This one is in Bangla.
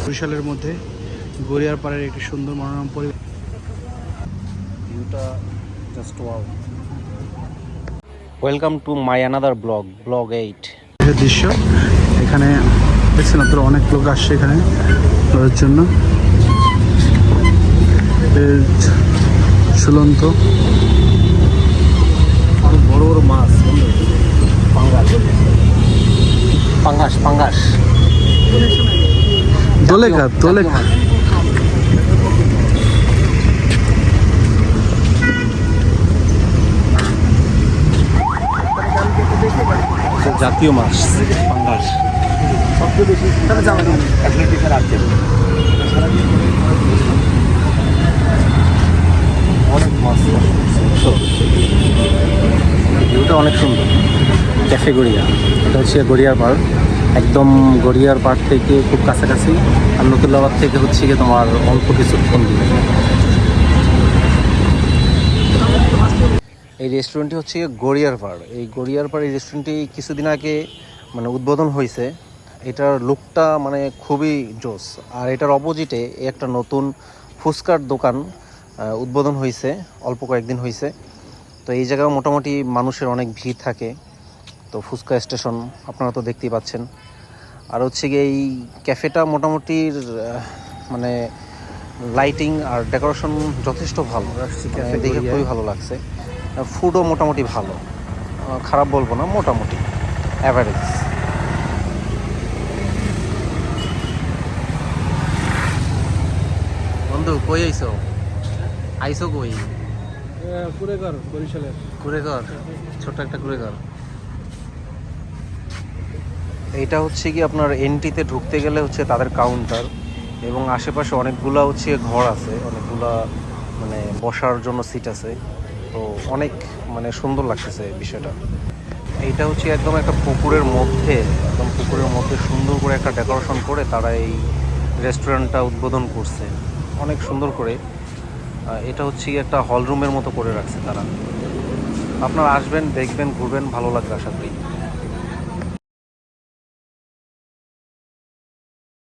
বরিশালের মধ্যে গড়িয়ার পাড়ের একটি সুন্দর মনোরম পরিবেশ। ভিউটা just wow. Welcome to my another blog 8 দৃশ্য এখানে দেখছেন আপনারা, অনেক লোক আসছে এখানে ঘোরার জন্য। ঝুলন্ত অনেক বড় বড় মাছ, পাঙ্গাস দোলেখা জাতীয় মাছ পাঙ্গাস। সবচেয়ে বেশি অ্যাথলেটিক্সের আছে, অনেক মাছ। ভিউটা অনেক সুন্দর। ক্যাফে গড়িয়া, এটা হচ্ছে গড়িয়ার পাড়, একদম গড়িয়ার পাড় থেকে খুব কাছাকাছি। আর নতুল্লাবাদ থেকে হচ্ছে গিয়ে তোমার অল্প কিছুক্ষণ দূরে। এই রেস্টুরেন্টটি হচ্ছে গড়িয়ার পাড়। এই গড়িয়ার পাড় এই রেস্টুরেন্টটি কিছুদিন আগে মানে উদ্বোধন হয়েছে। এটার লুকটা মানে খুবই জোস। আর এটার অপোজিটে একটা নতুন ফুচকার দোকান উদ্বোধন হয়েছে, অল্প কয়েকদিন হয়েছে। তো এই জায়গায় মোটামুটি মানুষের অনেক ভিড় থাকে। তো ফুচকা স্টেশন আপনারা তো দেখতেই পাচ্ছেন। আর হচ্ছে গিয়ে এই ক্যাফেটা মোটামুটি মানে লাইটিং আর ডেকোরেশন যথেষ্ট ভালো, দেখে খুবই ভালো লাগছে। ফুডও মোটামুটি ভালো, খারাপ বলবো না, মোটামুটি অ্যাভারেজ। বন্ধু কই আইসো কই? কুড়েঘর, বরিশালের কুড়েঘর, ছোট্ট একটা কুড়েঘর। এইটা হচ্ছে কি আপনার এন্ট্রিতে ঢুকতে গেলে হচ্ছে তাদের কাউন্টার, এবং আশেপাশে অনেকগুলা হচ্ছে ঘর আছে, অনেকগুলা মানে বসার জন্য সিট আছে। তো অনেক মানে সুন্দর লাগতেছে বিষয়টা। এইটা হচ্ছে একদম একটা পুকুরের মধ্যে, একদম পুকুরের মধ্যে সুন্দর করে একটা ডেকোরেশন করে তারা এই রেস্টুরেন্টটা উদ্বোধন করছে অনেক সুন্দর করে। এটা হচ্ছে একটা হল রুমের মতো করে রাখছে তারা। আপনারা আসবেন, দেখবেন, ঘুরবেন, ভালো লাগবে আশা করি।